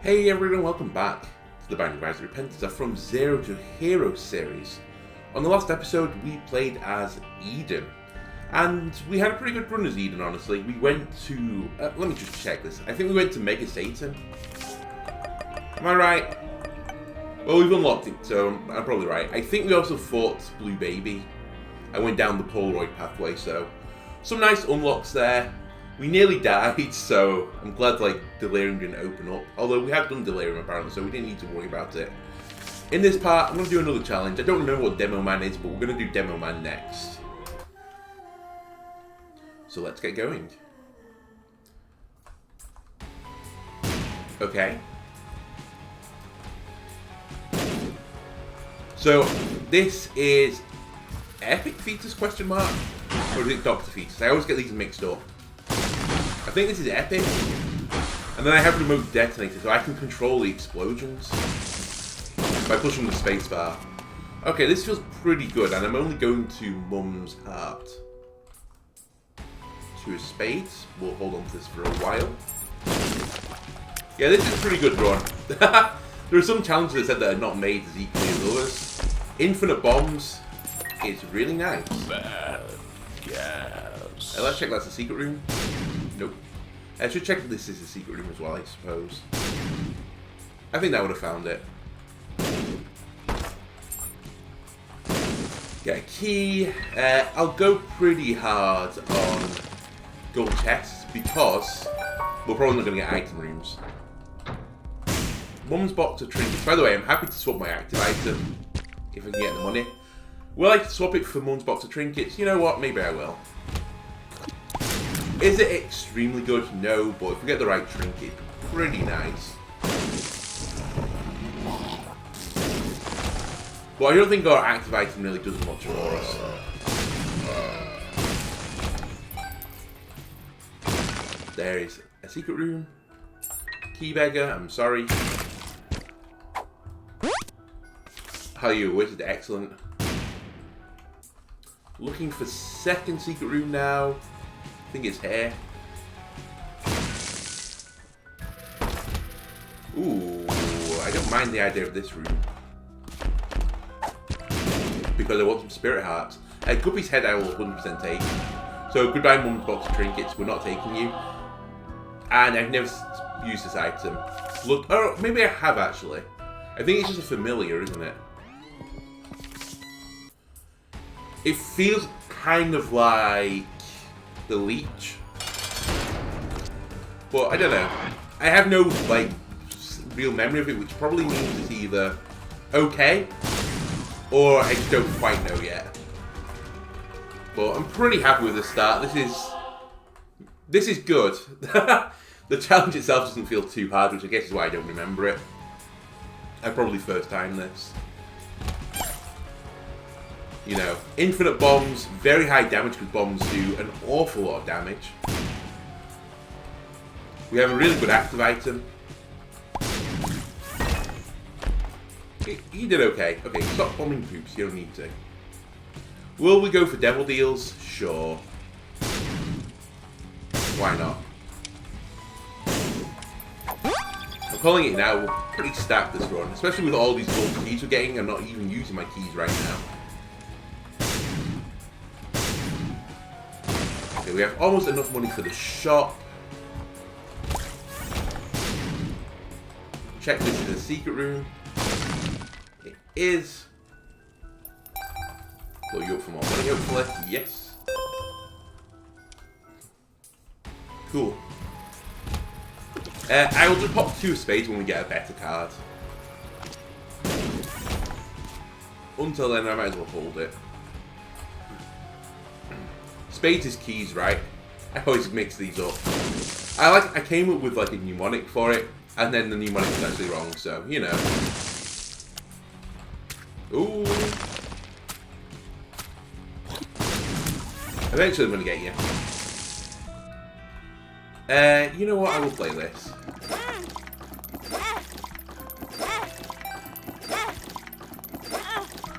Hey everyone, welcome back to the Binding of Isaac Repentance, a From Zero to Hero series. On the last episode, we played as Eden, and we had a pretty good run as Eden, honestly. We went to... let me just check this. I think we went to Mega Satan. Am I right? Well, we've unlocked it, so I'm probably right. I think we also fought Blue Baby. I went down the Polaroid pathway, so... some nice unlocks there. We nearly died, so I'm glad Delirium didn't open up. Although we have done Delirium apparently, so we didn't need to worry about it. In this part, I'm going to do another challenge. I don't know what Demo Man is, but we're going to do Demo Man next. So let's get going. Okay. So this is Epic Fetus question mark? Or is it Dr. Fetus? I always get these mixed up. I think this is Epic. And then I have Remote Detonator, so I can control the explosions by pushing the spacebar. Okay, this feels pretty good, and I'm only going to Mum's Heart. To a spade. We'll hold on to this for a while. Yeah, this is a pretty good run. There are some challenges I said that are not made as equally as others. Infinite Bombs is really nice. Yes. Let's check that's a secret room. Nope. I should check if this is a secret room as well, I suppose. I think that would have found it. Get a key. I'll go pretty hard on gold chests because we're probably not going to get item rooms. Mum's box of trinkets. By the way, I'm happy to swap my active item if I can get the money. Will I swap it for Mum's box of trinkets? You know what? Maybe I will. Is it extremely good? No, but if we get the right trinket, pretty nice. But I don't think our active item really does much for us. There is a secret room. Key beggar, I'm sorry. How are you, wizard? Excellent. Looking for second secret room now. I think it's here. Ooh, I don't mind the idea of this room. Because I want some spirit hearts. Guppy's head I will 100% take. So goodbye Mum's box of trinkets, we're not taking you. And I've never used this item. Look, oh, maybe I have actually. I think it's just a familiar, isn't it? It feels kind of like the leech, but I don't know. I have no real memory of it, which probably means it's either okay or I just don't quite know yet. But I'm pretty happy with the start. This is good. The challenge itself doesn't feel too hard, which I guess is why I don't remember it. I probably first time this. You know, infinite bombs, very high damage because bombs do an awful lot of damage. We have a really good active item. You did okay. Okay, stop bombing poops, you don't need to. Will we go for devil deals? Sure. Why not? I'm calling it now, we're pretty stacked this run, especially with all these gold keys we're getting. I'm not even using my keys right now. Okay, we have almost enough money for the shop. Check this is a secret room. It is. Blow you up for more money, hopefully. Yes. Cool. I will just pop 2 spades when we get a better card. Until then, I might as well hold it. Spades is keys, right? I always mix these up. I came up with a mnemonic for it, and then the mnemonic was actually wrong, so, you know. Ooh. Eventually I'm gonna get you. You know what? I will play this.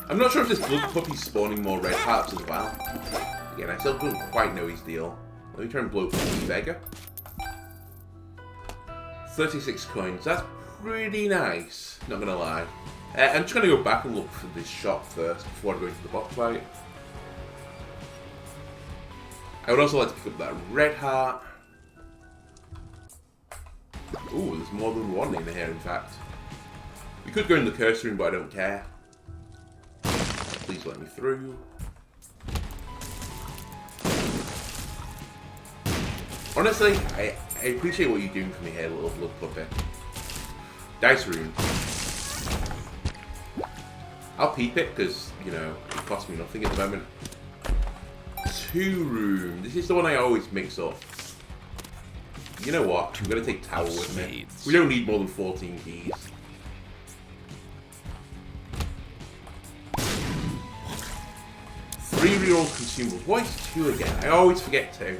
I'm not sure if this blood puppy's spawning more red hearts as well. Again, I still don't quite know his deal. Let me try and blow up the beggar. 36 coins. That's pretty nice, not gonna lie. I'm just gonna go back and look for this shop first before I go into the boss fight. I would also like to pick up that red heart. Ooh, there's more than one in here, in fact. We could go in the curse room, but I don't care. Please let me through. Honestly, I appreciate what you're doing for me here, little blood puppet. Dice room. I'll peep it, because, you know, it costs me nothing at the moment. 2 room. This is the one I always mix up. You know what? I'm going to take Tower with me. We don't need more than 14 keys. Three reroll consumables. What is 2 again? I always forget 2.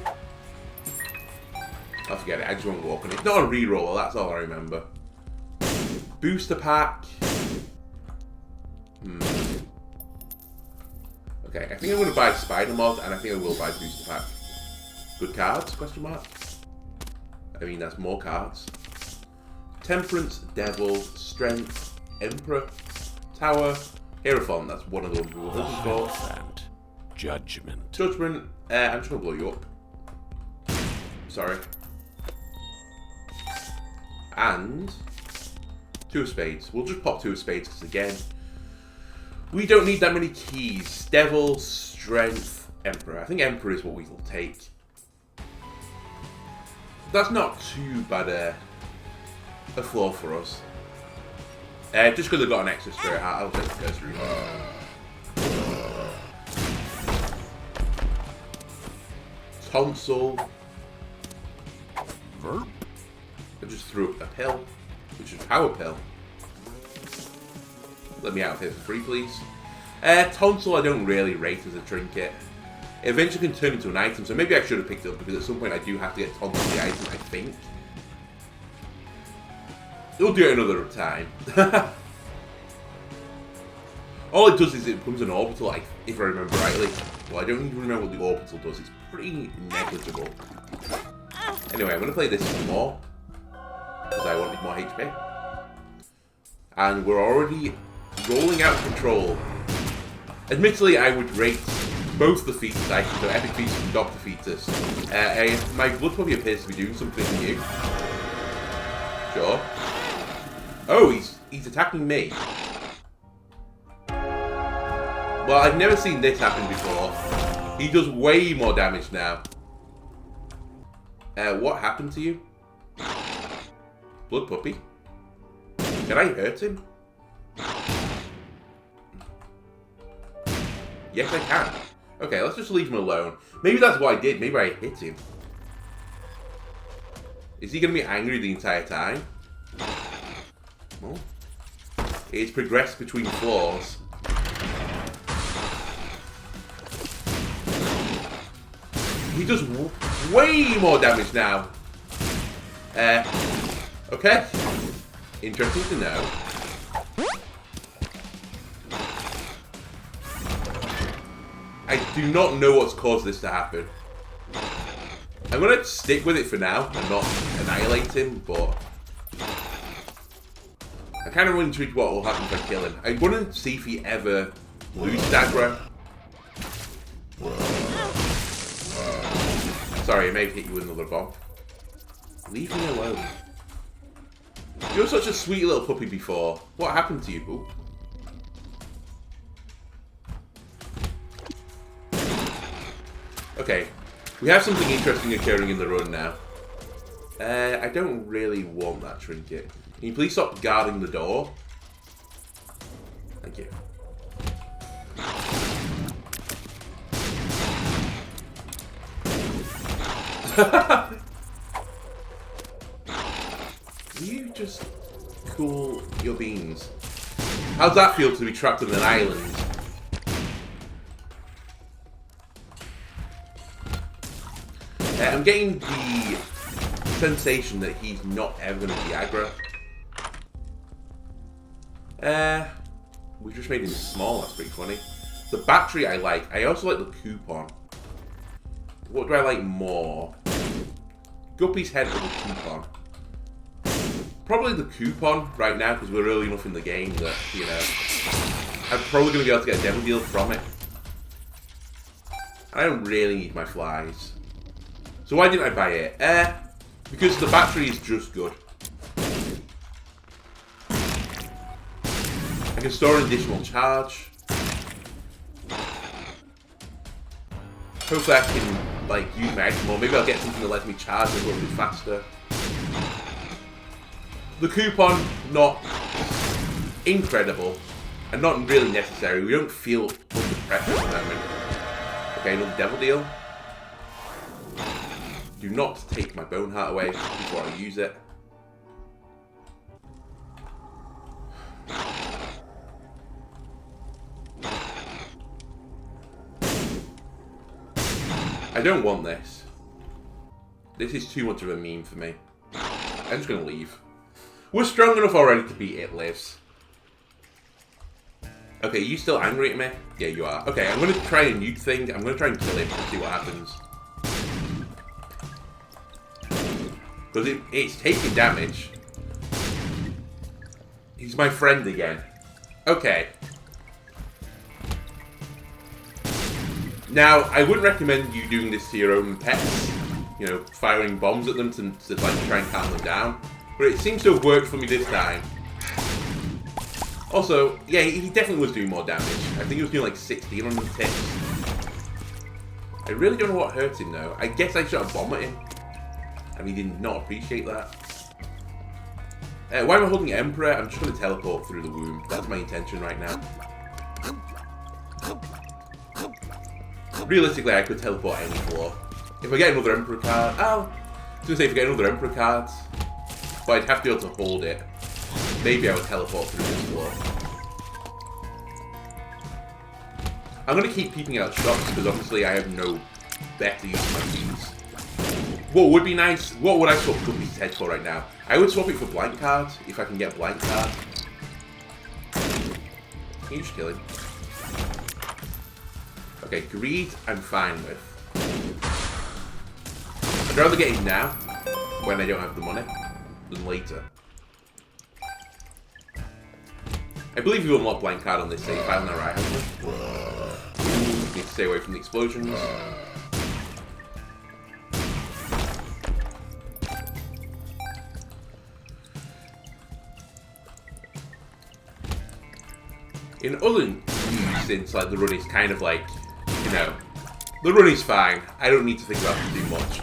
I'll forget it. I just won't walk on it. It's not a reroll. That's all I remember. Booster pack. Okay, I think I'm going to buy Spider Mod, and I think I will buy Booster Pack. Good cards? Question mark. I mean, that's more cards. Temperance, Devil, Strength, Emperor, Tower, Hierophant. That's one of the ones we were looking for. Judgment. Judgment. I'm just going to blow you up. Sorry. And 2 of Spades. We'll just pop 2 of Spades because, again, we don't need that many keys. Devil, Strength, Emperor. I think Emperor is what we will take. That's not too bad a flaw for us. Just because I've got an extra spirit heart, I'll take the curse room. Tonsil. Verb. I just threw a pill, which is Power Pill. Let me out of here for free, please. Tonsil I don't really rate as a trinket. It eventually can turn into an item, so maybe I should have picked it up, because at some point I do have to get Tonsil the item, I think. We'll do it another time. All it does is it becomes an orbital, if I remember rightly. Well, I don't even remember what the orbital does. It's pretty negligible. Anyway, I'm going to play this some more, because I wanted more HP. And we're already rolling out control. Admittedly, I would rate both the feats items, so Epic Feats and Dr. Fetus. My blood puppy appears to be doing something new. Sure. Oh, he's attacking me. Well, I've never seen this happen before. He does way more damage now. What happened to you? Blood puppy? Can I hurt him? Yes, I can. Okay, let's just leave him alone. Maybe that's what I did. Maybe I hit him. Is he going to be angry the entire time? Well, it's progressed between floors. He does way more damage now. Okay. Interesting to know. I do not know what's caused this to happen. I'm going to stick with it for now and not annihilate him, but I kind of intrigued what will happen if I kill him. I want to see if he ever loses aggro. Sorry, I may have hit you with another bomb. Leave me alone. You were such a sweet little puppy before. What happened to you, Boop? Okay, we have something interesting occurring in the run now. I don't really want that trinket. Can you please stop guarding the door? Thank you. You just cool your beans. How's that feel to be trapped on an island? I'm getting the sensation that he's not ever going to be aggro. We just made him small, that's pretty funny. The battery I like. I also like the coupon. What do I like more? Guppy's head or the coupon? probably the coupon right now because we're early enough in the game that, you know, I'm probably going to be able to get a Devil Deal from it. I don't really need my flies. So why didn't I buy it? Because the battery is just good. I can store an additional charge. Hopefully I can, like, use my item more. Maybe I'll get something that lets me charge a little bit faster. The coupon, not incredible, and not really necessary. We don't feel under pressure at the moment. Okay, another Devil Deal. Do not take my Bone Heart away before I use it. I don't want this. This is too much of a meme for me. I'm just gonna leave. We're strong enough already to beat It Lives. Okay, you still angry at me? Yeah, you are. Okay, I'm gonna try a nuke thing. I'm gonna try and kill him and see what happens. Because it's taking damage. He's my friend again. Okay. Now, I wouldn't recommend you doing this to your own pets. You know, firing bombs at them to like, try and calm them down. But it seems to have worked for me this time. Also, yeah, he definitely was doing more damage. I think he was doing like 16 on the tips. I really don't know what hurt him though. I guess I shot a bomb at him. And he did not appreciate that. Why am I holding Emperor? I'm just going to teleport through the womb. That's my intention right now. Realistically, I could teleport any floor. If I get another Emperor card... Oh! I was going to say if I get another Emperor card. But I'd have to be able to hold it. Maybe I would teleport through this floor. I'm going to keep peeping out shots because obviously I have no better use of my keys. What would be nice, what would I swap Guppy's head for right now? I would swap it for blank cards, if I can get blank cards. Can you just kill him? Okay, greed, I'm fine with. I'd rather get him now, when I don't have the money, than later. I believe you unlock blank card on this save file, now right, haven't we? Need to stay away from the explosions. In other news, since like the run is kind of like, you know, the run is fine. I don't need to think about it too much.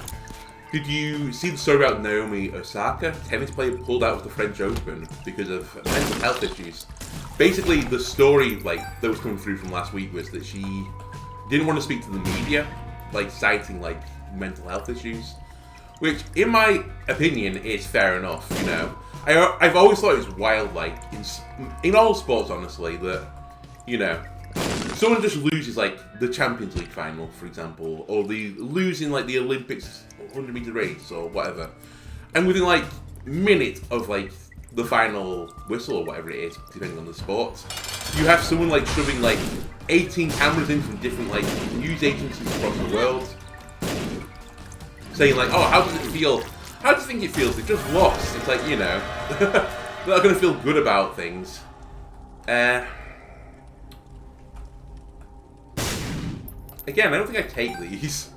Did you see the story about Naomi Osaka? Tennis player pulled out of the French Open because of mental health issues. Basically, the story like that was coming through from last week was that she didn't want to speak to the media, like citing like mental health issues, which, in my opinion, is fair enough. You know. I've always thought it was wild, like, in all sports, honestly, that, you know, someone just loses, like, the Champions League final, for example, or losing, like, the Olympics 100-meter race, or whatever, and within, like, minutes of, like, the final whistle, or whatever it is, depending on the sport, you have someone, like, shoving, like, 18 cameras in from different, like, news agencies across the world, saying, like, oh, how does it feel? How do you think it feels? They just lost. It's like, you know, they're not going to feel good about things. Again, I don't think I take these.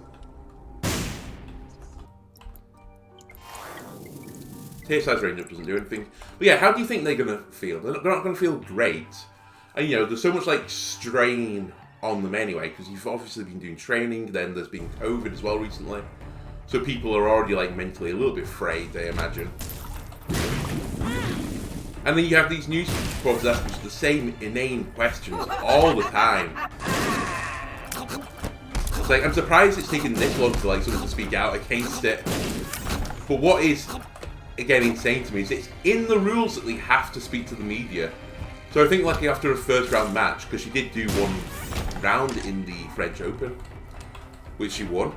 Tier size range up doesn't do anything. But yeah, how do you think they're going to feel? They're not going to feel great. And, you know, there's so much, like, strain on them anyway, because you've obviously been doing training, then there's been COVID as well recently. So people are already, like, mentally a little bit frayed, I imagine. And then you have these news reporters asking the same inane questions all the time. It's like, I'm surprised it's taken this long for, like, someone to speak out against it. But what is, again, insane to me is it's in the rules that they have to speak to the media. So I think, like, after a first round match, because she did do one round in the French Open, which she won.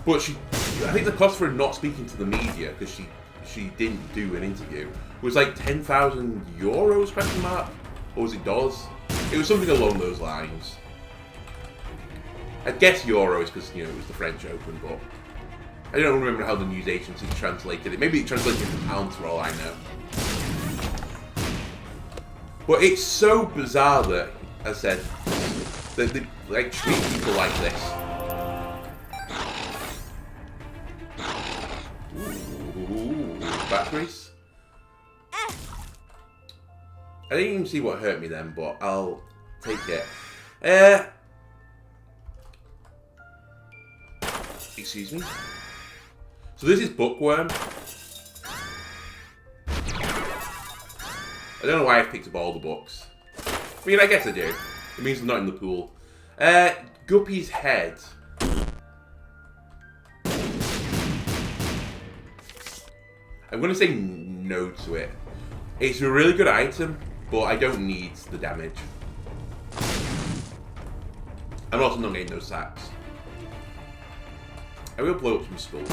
But I think the cost for her not speaking to the media, because she didn't do an interview, was like 10,000 euros, question mark? Or was it dollars? It was something along those lines. I guess euros, because, you know, it was the French Open, but I don't remember how the news agency translated it. Maybe it translated it to pounds for all I know. But it's so bizarre that, as I said, that they like treat people like this. Ooh, batteries. I didn't even see what hurt me then, but I'll take it. Excuse me. So this is Bookworm. I don't know why I've picked up all the books. I mean, I guess I do. It means I'm not in the pool. Guppy's Head. I'm going to say no to it. It's a really good item, but I don't need the damage. I'm also not getting those sacks. I will blow up some skulls.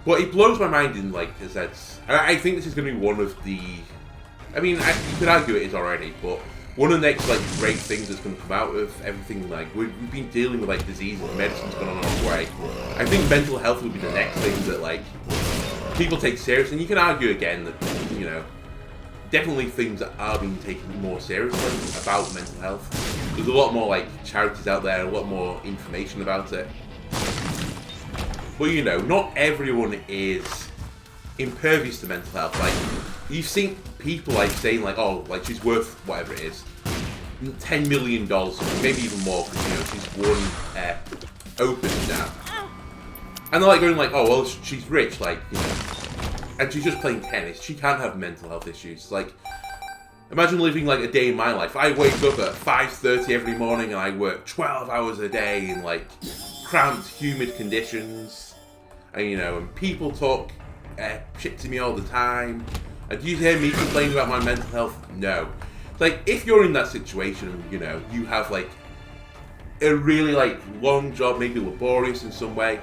But it blows my mind in, like, as that's... I think this is going to be one of the... I mean, you could argue it is already, but one of the next, like, great things that's going to come out of everything, like, we've been dealing with, like, disease and medicine's gone on our way. I think mental health will be the next thing that, like, people take seriously. And you can argue again that, you know, definitely things that are being taken more seriously about mental health. There's a lot more, like, charities out there, a lot more information about it. But, you know, not everyone is impervious to mental health. Like, you've seen people, like, saying, like, oh, like, she's worth whatever it is, $10 million, maybe even more, because, you know, she's won Open now. And they're, like, going, like, oh, well, she's rich, like, you know, and she's just playing tennis. She can't have mental health issues. Like, imagine living, like, a day in my life. I wake up at 5:30 every morning, and I work 12 hours a day in, like, cramped, humid conditions. And, you know, and people talk shit to me all the time. And do you hear me complaining about my mental health? No. Like, if you're in that situation, you know, you have, like, a really, like, long job, maybe laborious in some way,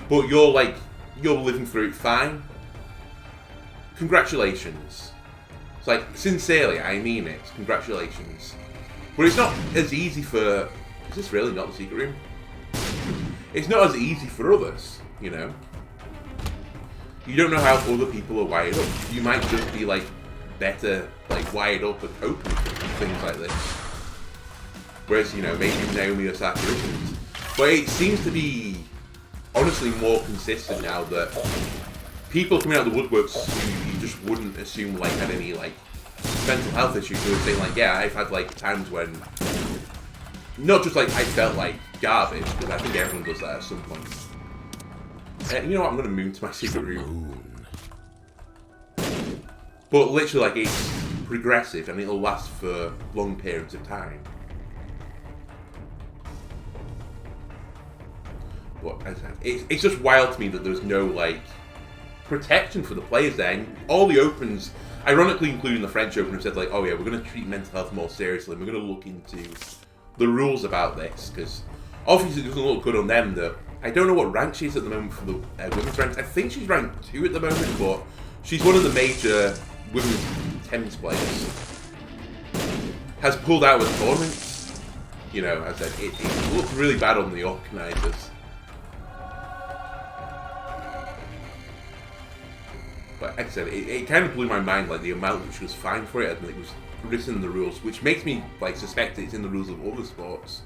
but you're, like, you're living through it fine, congratulations. It's like, sincerely, I mean it. Congratulations. But it's not as easy for... Is this really not the secret room? It's not as easy for others, you know? You don't know how other people are wired up. You might just be, like, better, like, wired up and coping with things like this. Whereas, you know, maybe Naomi Osaka isn't. But it seems to be, honestly, more consistent now that people coming out of the woodworks who you just wouldn't assume, like, had any, like, mental health issues, who are saying, like, yeah, I've had, like, times when... Not just, like, I felt like garbage, because I think everyone does that at some point. You know what, I'm going to move to my secret room. But literally, like, it's progressive, and it'll last for long periods of time. But it's just wild to me that there's no, like, protection for the players there. And all the Opens, ironically including the French Open, have said, like, oh yeah, we're going to treat mental health more seriously, and we're going to look into the rules about this, because obviously it doesn't look good on them that... I don't know what rank she is at the moment for the women's ranks. I think she's ranked 2 at the moment, but she's one of the major women's tennis players. Has pulled out of the tournaments. You know, as I said, it looks really bad on the organisers. But like I said, it kind of blew my mind, like, the amount which was fined for it, and it was written in the rules, which makes me, like, suspect it's in the rules of other sports.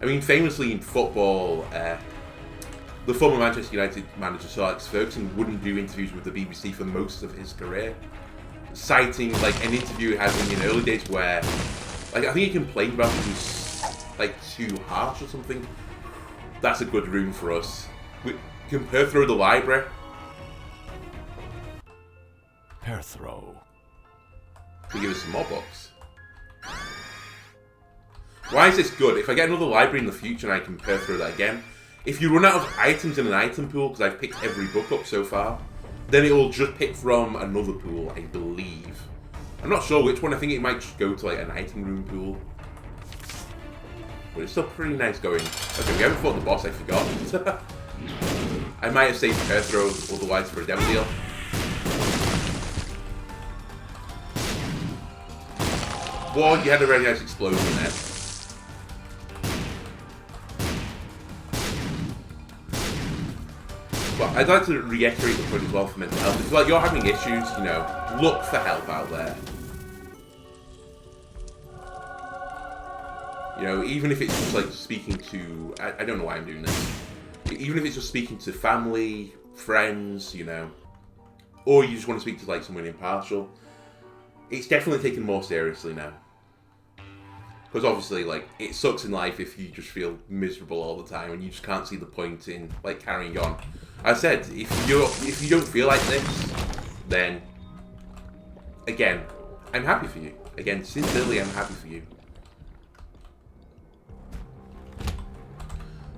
I mean, famously in football, the former Manchester United manager Sir Alex Ferguson wouldn't do interviews with the BBC for most of his career, citing, like, an interview he had in the early days where, like, I think he complained about it was, like, too harsh or something. That's a good room for us. We can throw the library. Perthrow. Can you give us some more books? Why is this good? If I get another library in the future and I can pair through that again, if you run out of items in an item pool, because I've picked every book up so far, then it will just pick from another pool, I believe. I'm not sure which one. I think it might just go to, like, an item room pool. But it's still pretty nice going. Okay, we haven't fought the boss, I forgot. I might have saved Perthrow otherwise for a demo deal. Whoa, you had a very nice explosion there. But I'd like to reiterate the point as well for mental health. If like you're having issues, you know, look for help out there. You know, even if it's just like speaking to, I don't know why I'm doing this. Even if it's just speaking to family, friends, you know, or you just want to speak to like someone impartial, it's definitely taken more seriously now. Because obviously, like, it sucks in life if you just feel miserable all the time and you just can't see the point in like carrying on. I said, if you don't feel like this, then again, I'm happy for you. Again, sincerely, I'm happy for you.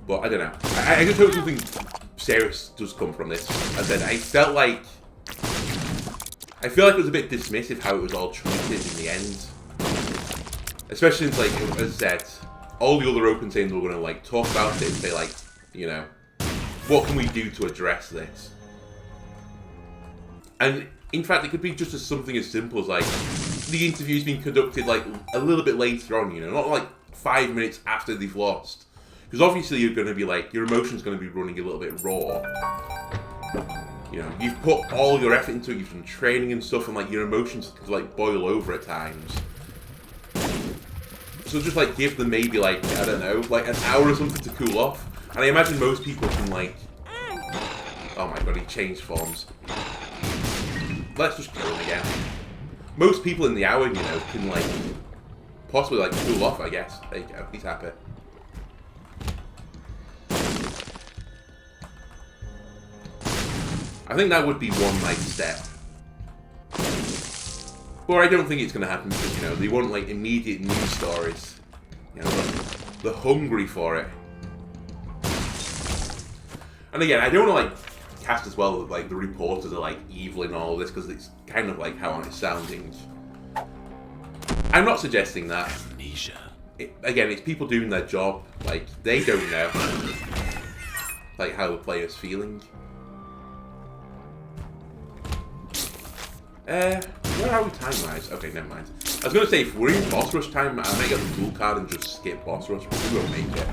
But I don't know. I just hope something serious does come from this. And then I feel like it was a bit dismissive how it was all treated in the end. Especially since, like, as I said, all the other open teams were going to like talk about it and say like, you know, what can we do to address this? And in fact, it could be just as something as simple as like the interview's being conducted like a little bit later on, you know, not like 5 minutes after they've lost. Because obviously you're going to be like, your emotion's going to be running a little bit raw. You know, you've put all your effort into it, you've done training and stuff, and like your emotions can like boil over at times. So just like give them maybe like, I don't know, like an hour or something to cool off. And I imagine most people can like, oh my god, he changed forms. Let's just kill him again. Most people in the hour, you know, can like, possibly like cool off, I guess. There you go, he's happy. I think that would be one nice step. But I don't think it's going to happen because, you know, they want like immediate news stories. You know, they're hungry for it. And again, I don't want to like cast as well that like the reporters are like evil in all of this because it's kind of like how it's sounding. I'm not suggesting that. Amnesia. Again, it's people doing their job. Like, they don't know like how the player's feeling. Where are we time-wise? Okay, never mind. I was going to say, if we're in boss rush time, I might get the tool card and just skip boss rush, but we won't make it.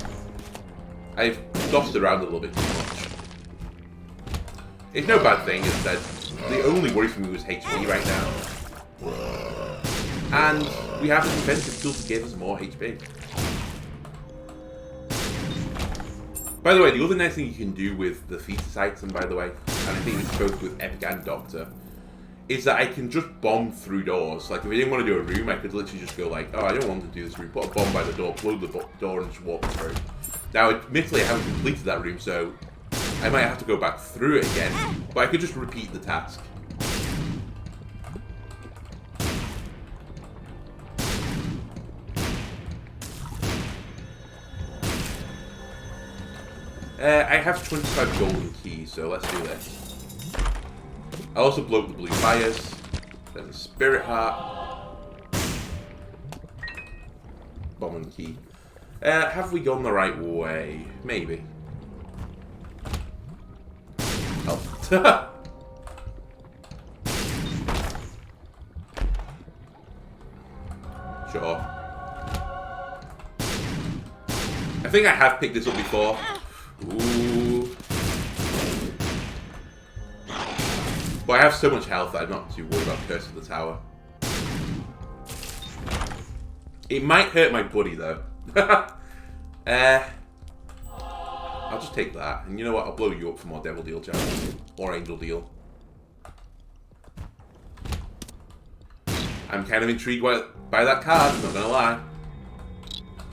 I've tossed around a little bit too much. It's no bad thing, as I said. The only worry for me was HP right now. And we have a defensive tool to give us more HP. By the way, the other nice thing you can do with the fetus item, by the way, and I think it's both with Epic and Doctor, is that I can just bomb through doors. Like, if I didn't want to do a room, I could literally just go like, oh, I don't want to do this room, put a bomb by the door, close the door, and just walk through. Now, admittedly, I haven't completed that room, so I might have to go back through it again, but I could just repeat the task. I have 25 golden keys, so let's do this. I also blow up the blue fires. There's a spirit heart. Bomb and key. Have we gone the right way? Maybe. Oh. Sure. I think I have picked this up before. Ooh. But I have so much health that I'm not too worried about Curse of the Tower. It might hurt my buddy though. I'll just take that. And you know what? I'll blow you up for more Devil Deal chance. Or Angel Deal. I'm kind of intrigued by that card, not gonna lie.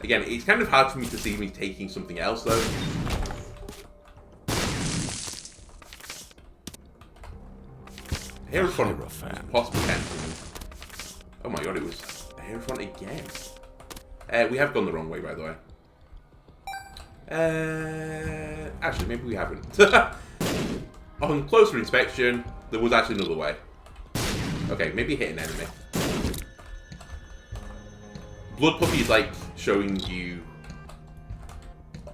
Again, it's kind of hard for me to see me taking something else though. Hierophant was possible canceling. Oh my god, it was a Hierophant again. We have gone the wrong way, by the way. Actually, maybe we haven't. On closer inspection, there was actually another way. Okay, maybe hit an enemy. Blood Puppy is like showing you...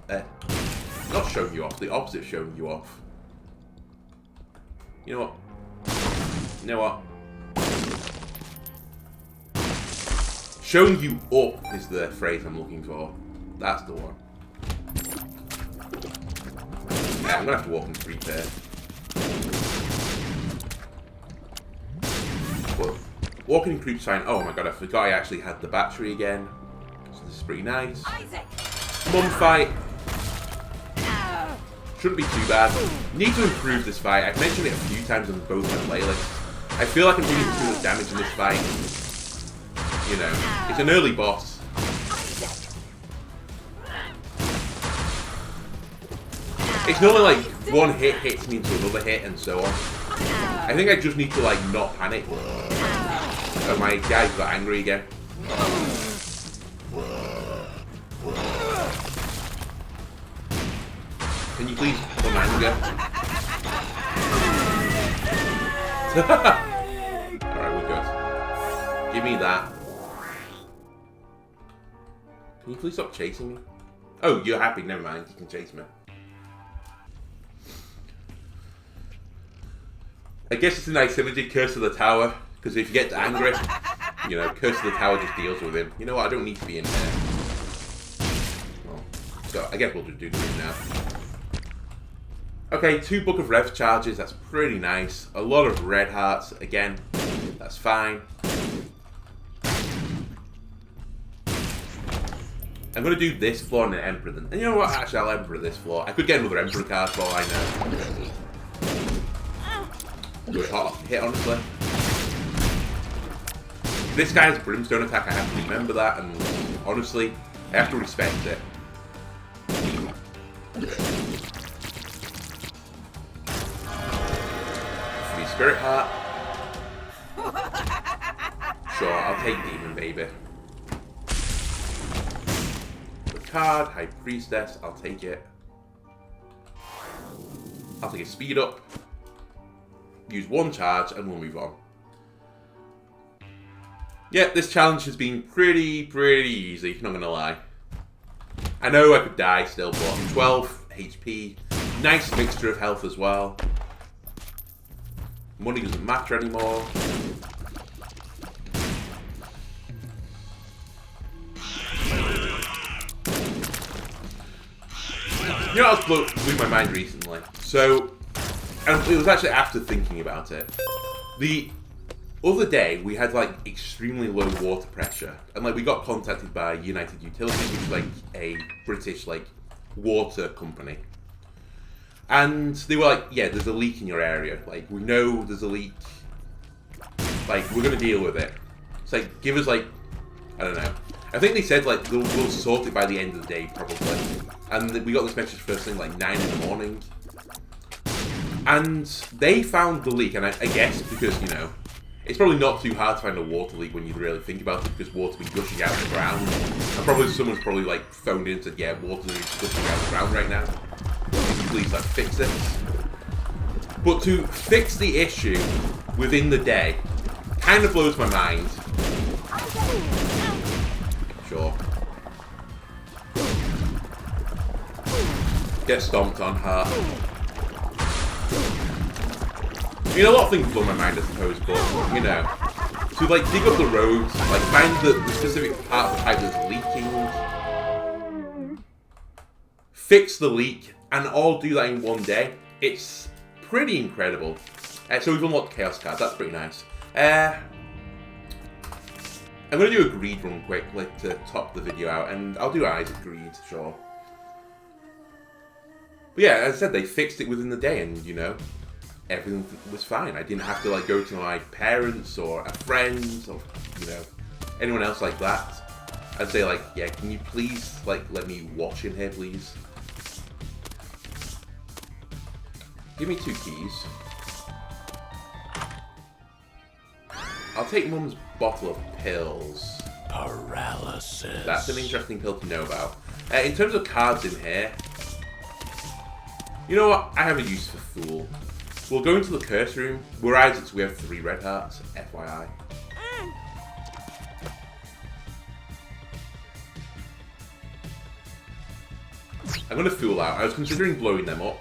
not showing you off, the opposite of showing you off. You know what? You know what? Showing you up is the phrase I'm looking for. That's the one. Yeah, I'm gonna have to walk in 3 pairs. Walking in creep's fine. Oh my god, I forgot I actually had the battery again. So this is pretty nice. Mum fight. Shouldn't be too bad. Need to improve this fight. I've mentioned it a few times on both my playlists. I feel like I'm doing too much damage in this fight. You know, it's an early boss. It's normally like one hit hits me into another hit and so on. I think I just need to like not panic. Oh, my guy got angry again. Can you please put anger? Alright, we're good. Give me that. Can you please stop chasing me? Oh, you're happy, never mind, you can chase me. I guess it's a nice synergy, Curse of the Tower, because if you get angry, you know, Curse of the Tower just deals with him. You know what, I don't need to be in there. Well, so I guess we'll just do this now. Okay, 2 Book of Rev charges, that's pretty nice. A lot of red hearts, again, that's fine. I'm going to do this floor and then Emperor then. And you know what, actually I'll Emperor this floor. I could get another Emperor card for all I know. Good hit, honestly. This guy has Brimstone attack, I have to remember that, and honestly, I have to respect it. Spirit Heart. Sure, I'll take Demon Baby. The card, High Priestess, I'll take it. I'll take a Speed Up. Use 1 charge and we'll move on. Yeah, this challenge has been pretty easy, not gonna lie. I know I could die still, but I'm 12 HP. Nice mixture of health as well. Money doesn't matter anymore. You know what blew my mind recently? So, and it was actually after thinking about it. The other day, we had like extremely low water pressure. And like we got contacted by United Utilities, which is like a British like water company. And they were like, yeah, there's a leak in your area. Like, we know there's a leak. Like, we're going to deal with it. It's like, give us, like, I don't know. I think they said, like, we'll sort it by the end of the day, probably. And we got this message first thing, like, 9 in the morning. And they found the leak, and I guess because, you know, it's probably not too hard to find a water leak when you really think about it, because water's been gushing out of the ground. And probably someone's probably, like, phoned in and said, yeah, water is gushing out of the ground right now. Please, like, fix this. But to fix the issue within the day kind of blows my mind. Sure. Get stomped on, heart. I mean, a lot of things blow my mind, I suppose, but, you know, to, like, dig up the roads, like, find the specific part of the pipe that's leaking, fix the leak, and all do that in one day. It's pretty incredible. So we've unlocked Chaos cards. That's pretty nice. I'm going to do a greed run quick, like to top the video out, and I'll do Eyes of Greed, sure. But yeah, as I said, they fixed it within the day, and you know, everything was fine. I didn't have to like go to my parents or a friend or you know anyone else like that. I'd say like, yeah, can you please like let me watch in here, please? Give me 2 keys. I'll take Mum's bottle of pills. Paralysis. That's an interesting pill to know about. In terms of cards in here, you know what? I have a use for Fool. We'll go into the curse room. We're Isaac, so we have 3 red hearts, FYI. I'm going to Fool out. I was considering blowing them up.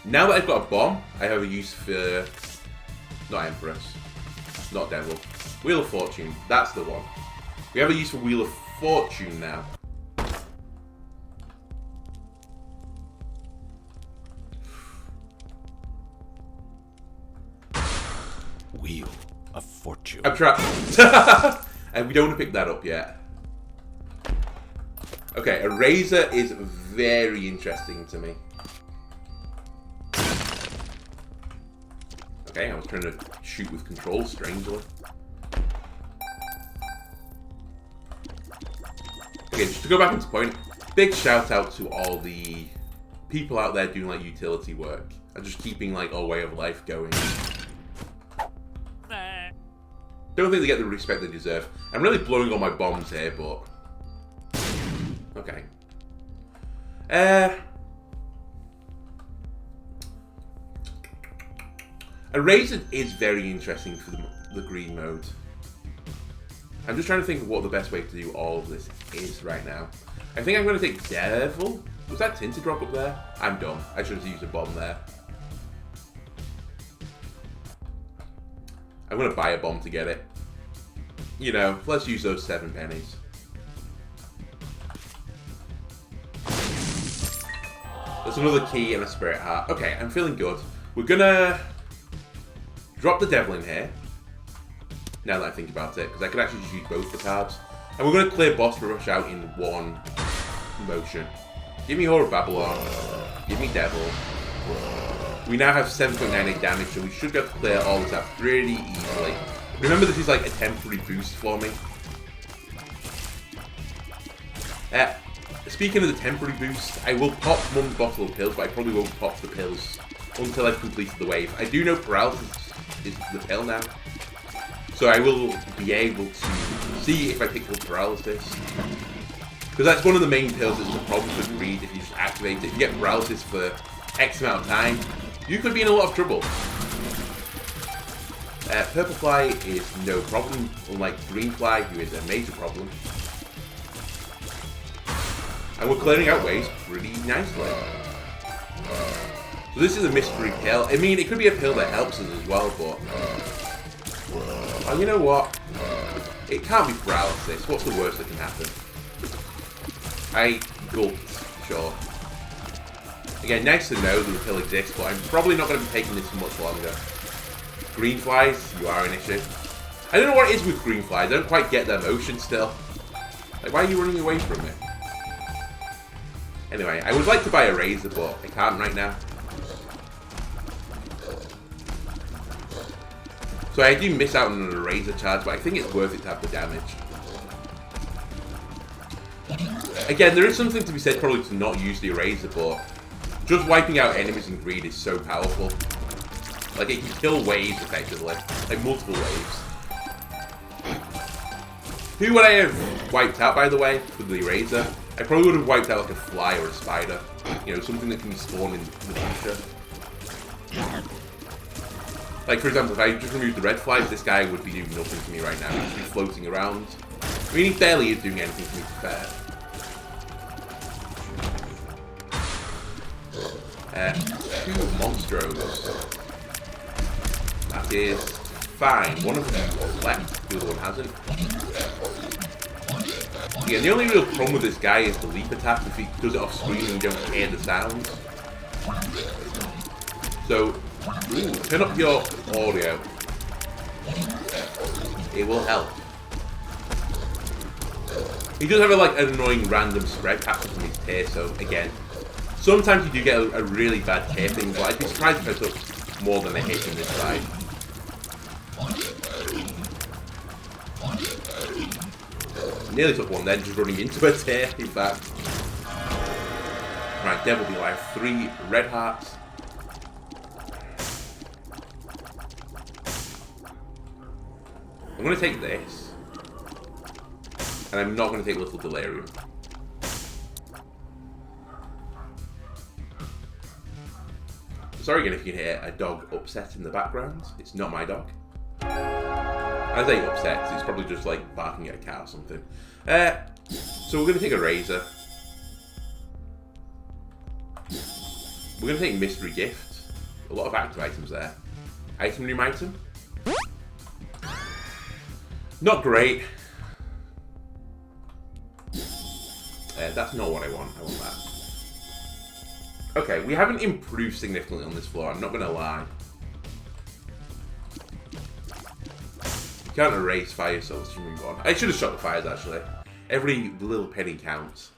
Now that I've got a bomb, I have a use for... not Empress. Not Devil. Wheel of Fortune. That's the one. We have a use for Wheel of Fortune now. Wheel a fortune. I'm trapped. And we don't want to pick that up yet. Okay, a razor is very interesting to me. Okay, I was trying to shoot with control, strangely. Okay, just to go back into point, big shout out to all the people out there doing like utility work and just keeping like our way of life going. Don't think they get the respect they deserve. I'm really blowing all my bombs here, but okay. A razor is very interesting for the green mode. I'm just trying to think of what the best way to do all of this is right now. I think I'm going to take Devil. Was that Tinted Rock up there? I'm dumb. I should have used a bomb there. I'm going to buy a bomb to get it. You know, let's use those 7 pennies. There's another key and a spirit heart. Okay, I'm feeling good. We're going to drop the Devil in here. Now that I think about it, because I could actually just use both the cards. And we're going to clear Boss Rush out in one motion. Give me Whore of Babylon. Give me Devil. We now have 7.98 damage, so we should be able to clear all this out pretty easily. Remember, this is like a temporary boost for me. Speaking of the temporary boost, I will pop Mum's bottle of pills, but I probably won't pop the pills until I've completed the wave. I do know paralysis is the pill now, so I will be able to see if I pick up paralysis. Because that's one of the main pills that's the problem with greed. If you just activate it, if you get paralysis for X amount of time, you could be in a lot of trouble. Purple Fly is no problem, unlike Green Fly, who is a major problem. And we're clearing out waves pretty nicely. So this is a mystery pill. I mean, it could be a pill that helps us as well, but oh, you know what? It can't be paralysis. What's the worst that can happen? I gulped, sure. Again, nice to know that the pill exists, but I'm probably not going to be taking this for much longer. Green flies, you are an issue. I don't know what it is with green flies. I don't quite get their motion still. Like, why are you running away from it? Anyway, I would like to buy a razor, but I can't right now. So I do miss out on a razor charge, but I think it's worth it to have the damage. Again, there is something to be said probably to not use the eraser, but just wiping out enemies in greed is so powerful. Like, it can kill waves effectively, like multiple waves. Who would I have wiped out, by the way, with the eraser? I probably would have wiped out like a fly or a spider. You know, something that can be spawned in the future. Like, for example, if I just removed the red flies, this guy would be doing nothing to me right now. He'd just be floating around. I mean, he barely is doing anything to me, to be fair. 2 Monstros. That is fine. One of them was left, the other one hasn't. Yeah, the only real problem with this guy is the leap attack. If he does it off screen and you don't hear the sounds. So, turn up your audio. It will help. He does have an annoying random spread pattern from his tear, so again, sometimes you do get a really bad tear thing, but I'd be surprised if I took more than a hit in this side. Nearly took one then, just running into a tear, in fact. Right, Devil Deal, I have 3 red hearts. I'm going to take this. And I'm not going to take Little Delirium. Sorry again if you can hear a dog upset in the background. It's not my dog. I say upset, it's probably just like barking at a cat or something. So we're going to take a razor. We're going to take Mystery Gift. A lot of active items there. Item room item. Not great. That's not what I want. I want that. Okay, we haven't improved significantly on this floor, I'm not going to lie. Can't erase fire, so let's just move on. I should have shot the fires, actually. Every little penny counts.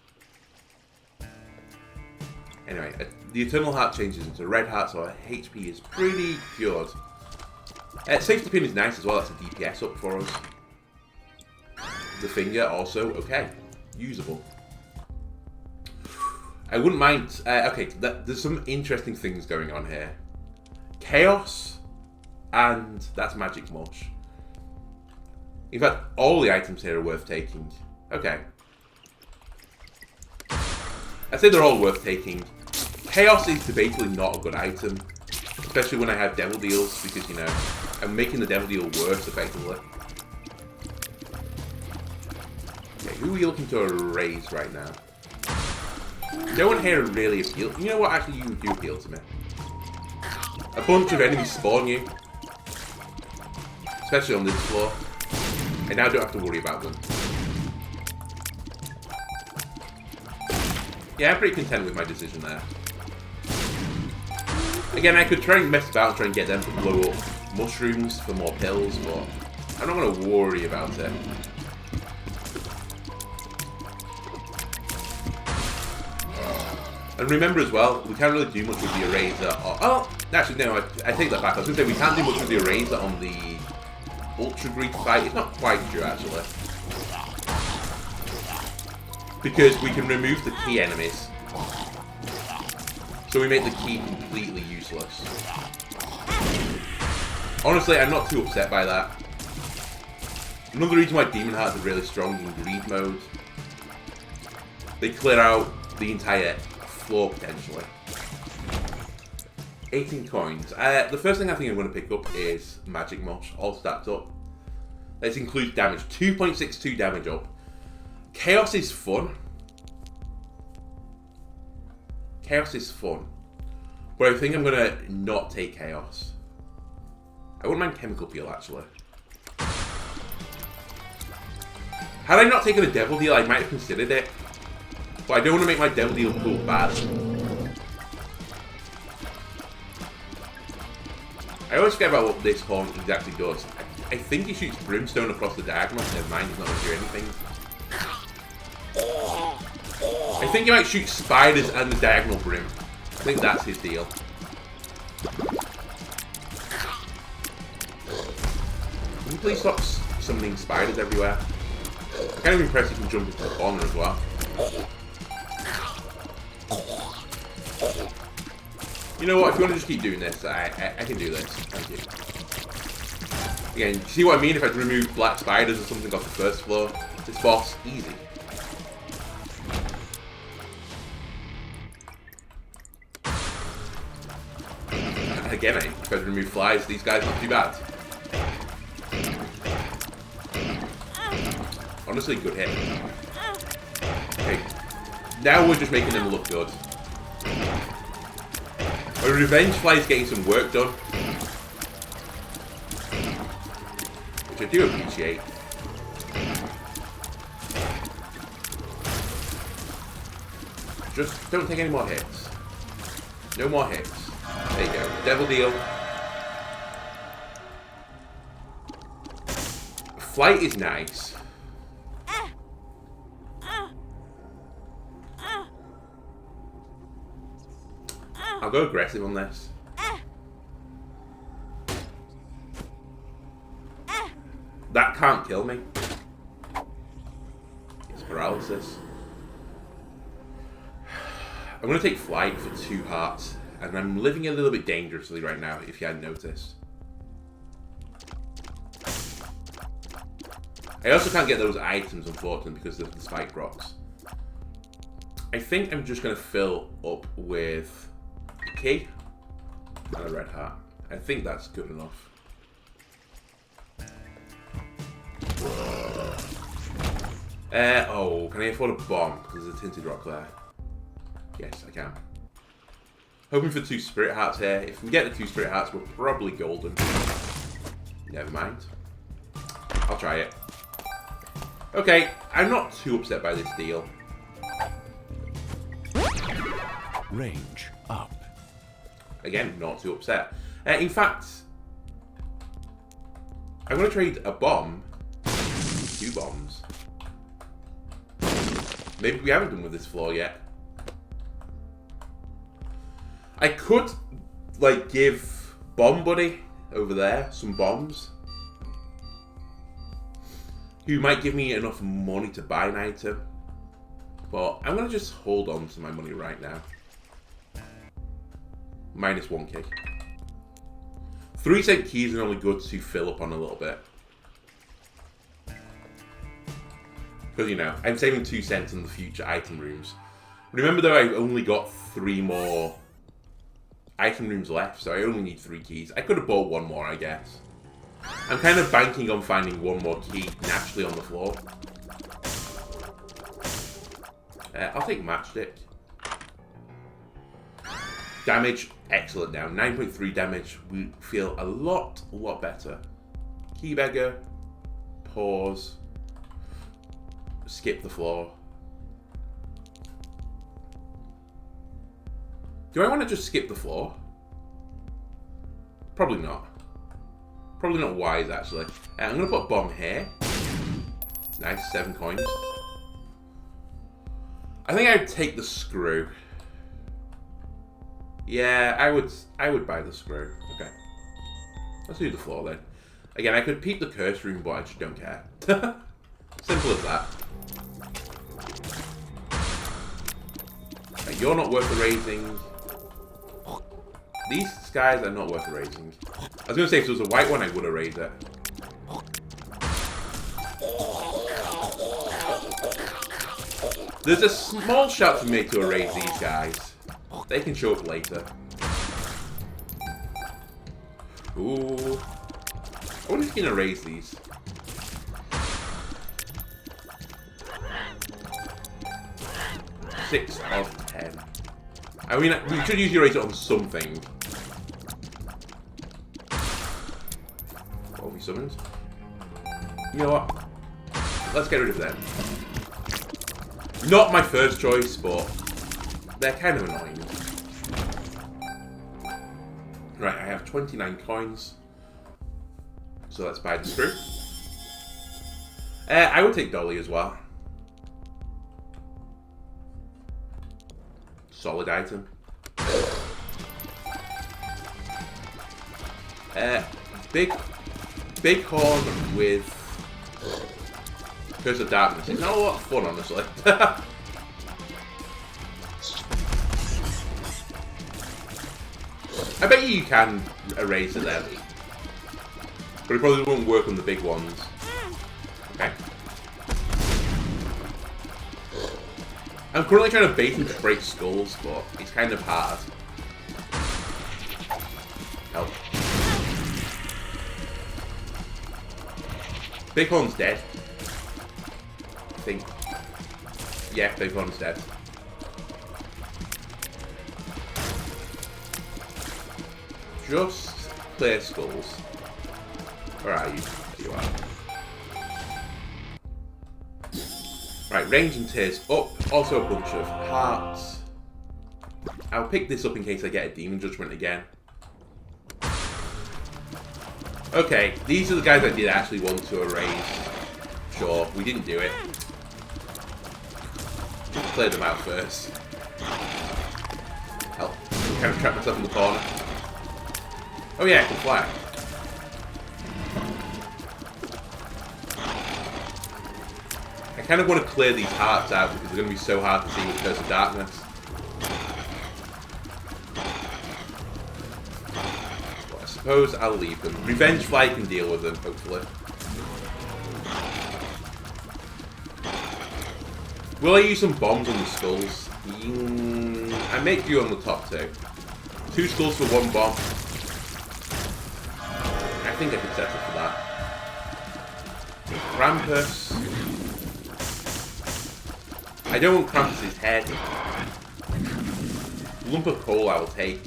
Anyway, the Eternal Heart changes into Red Heart, so our HP is pretty cured. Safety Pin is nice as well, that's a DPS up for us. The Finger also, okay, usable. I wouldn't mind, okay, there's some interesting things going on here. Chaos, and that's Magic Mush. In fact, all the items here are worth taking. Okay. I'd say they're all worth taking. Chaos is debatably not a good item. Especially when I have Devil Deals, because, you know, I'm making the Devil Deal worse, effectively. Okay, who are you looking to erase right now? No one here really appeals. You know what, actually, you do appeal to me. A bunch of enemies spawn you. Especially on this floor. I now don't have to worry about them. Yeah, I'm pretty content with my decision there. Again, I could try and mess about and try and get them to blow up mushrooms for more pills, but I'm not going to worry about it. And remember as well, we can't really do much with the Eraser. Oh, actually, no, I take that back. I was going to say, we can't do much with the Eraser on the Ultra Greed fight. It's not quite true, actually. Because we can remove the key enemies. So we make the key completely useless. Honestly, I'm not too upset by that. Another reason why Demon Hearts are really strong in Greed mode. They clear out the entire floor, potentially. 18 coins. The first thing I think I'm going to pick up is Magic Mush, all stacked up. Let's include damage. 2.62 damage up. Chaos is fun. Chaos is fun. But I think I'm going to not take Chaos. I wouldn't mind Chemical Peel, actually. Had I not taken a Devil Deal, I might have considered it. But I don't want to make my Devil Deal pool bad. I always forget about what this horn exactly does. I think he shoots Brimstone across the diagonal. Never mind, he's not going to do anything. I think he might shoot spiders and the diagonal Brim. I think that's his deal. Can you please stop summoning spiders everywhere? I'm kind of impressed you can jump into the corner as well. You know what, if you want to just keep doing this, I can do this. Thank you. Again, you see what I mean? If I'd remove black spiders or something off the first floor, this boss, easy. Again, if I'd remove flies, these guys not too bad. Honestly, good hit. Okay, now we're just making them look good. My Revenge Fly is getting some work done. Which I do appreciate. Just don't take any more hits. No more hits. There you go. Devil Deal. Flight is nice. I'll go aggressive on this. That can't kill me. It's paralysis. I'm going to take Flight for 2 hearts. And I'm living a little bit dangerously right now, if you hadn't noticed. I also can't get those items, unfortunately, because of the spike rocks. I think I'm just going to fill up with a key and a red heart. I think that's good enough. Oh, can I afford a bomb? Because there's a tinted rock there. Yes, I can. Hoping for 2 Spirit Hearts here. If we get the 2 Spirit Hearts, we're probably golden. Never mind. I'll try it. Okay, I'm not too upset by this deal. Range up. Again, not too upset. In fact, I'm going to trade a bomb. 2 bombs. Maybe we haven't done with this floor yet. I could, like, give Bomb Buddy over there some bombs. Who might give me enough money to buy an item. But I'm going to just hold on to my money right now. Minus 1k. 3-cent keys are only good to fill up on a little bit. Because, you know, I'm saving 2 cents in the future item rooms. Remember though, I've only got 3 more item rooms left, so I only need 3 keys. I could have bought 1 more, I guess. I'm kind of banking on finding 1 more key naturally on the floor. I'll take Matchstick. Damage, excellent now. 9.3 damage. We feel a lot better. Key Beggar. Pause. Skip the floor. Do I want to just skip the floor? Probably not. Probably not wise, actually. I'm going to put a bomb here. Nice, 7 coins. I think I'd take the screw. Yeah, I would buy the screw. Okay. Let's do the floor then. Again, I could peep the curse room, but I just don't care. Simple as that. Okay, you're not worth the raising. These guys are not worth the raising. I was going to say, if there was a white one, I would have raised it. There's a small shot for me to erase these guys. They can show up later. Ooh. I wonder if you can erase these. Six of 10. I mean, we should usually erase it on something. What have we summoned? You know what? Let's get rid of them. Not my first choice, but they're kind of annoying. Right, I have 29 coins. So let's buy the screw. I would take Dolly as well. Solid item. Big horn with Curse of Darkness. It's not a lot of fun, honestly. I bet you can erase it then. But it probably won't work on the big ones. Okay. I'm currently trying to bait him to break skulls, but it's kind of hard. Help. Bighorn's dead. I think. Yeah, Bighorn's dead. Just clear skulls. Where are you? There you are. Right, range and tears up. Also a bunch of hearts. I'll pick this up in case I get a demon judgment again. Okay, these are the guys I did actually want to erase. Sure, we didn't do it. Just clear them out first. Help. I'm kind of trapped myself in the corner. Oh yeah, I can fly. I kind of want to clear these hearts out because they're going to be so hard to see with Curse of Darkness. But I suppose I'll leave them. Revenge Fly can deal with them, hopefully. Will I use some bombs on the skulls? I make you on the top 2. 2 skulls for 1 bomb. I think I could settle for that. Krampus. I don't want Krampus's head. Lump of coal I will take.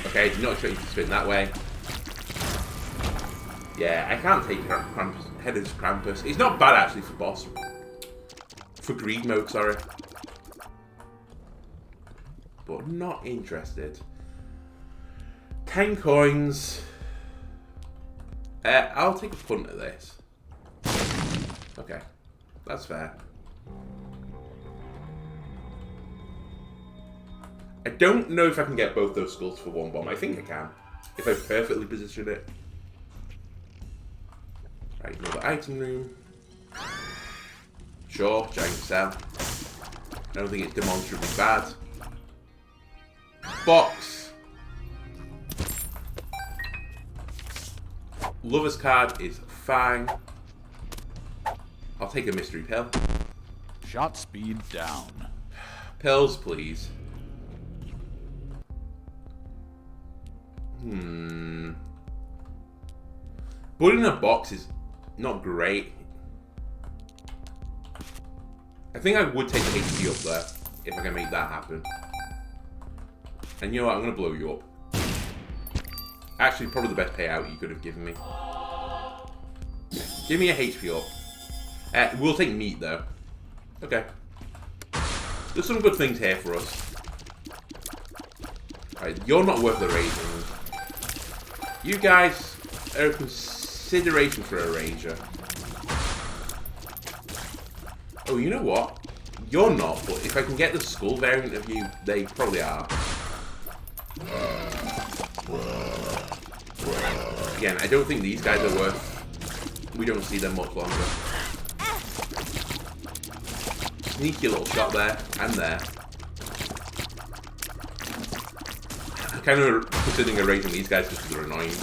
Okay, did not expect you to spin that way. Yeah, I can't take Krampus, head of Krampus. It's not bad actually for boss. For greed mode, sorry. But not interested. 10 coins. I'll take a punt at this. Okay, that's fair. I don't know if I can get both those skulls for one bomb. I think I can, if I perfectly position it. Right, another item room. Sure, giant cell. I don't think it's demonstrably bad. Box. Lover's card is fine. I'll take a mystery pill. Shot speed down. Pills, please. Putting in a box is not great. I think I would take the HP up there if I can make that happen. And you know what? I'm going to blow you up. Actually, probably the best payout you could have given me. Give me a HP up. We'll take meat, though. Okay. There's some good things here for us. Alright, you're not worth the raising. You guys are a consideration for a ranger. Oh, you know what? You're not, but if I can get the skull variant of you, they probably are. Again, I don't think these guys are worth... We don't see them much longer. Sneaky little shot there, and there. I'm kind of considering erasing these guys just because they're annoying.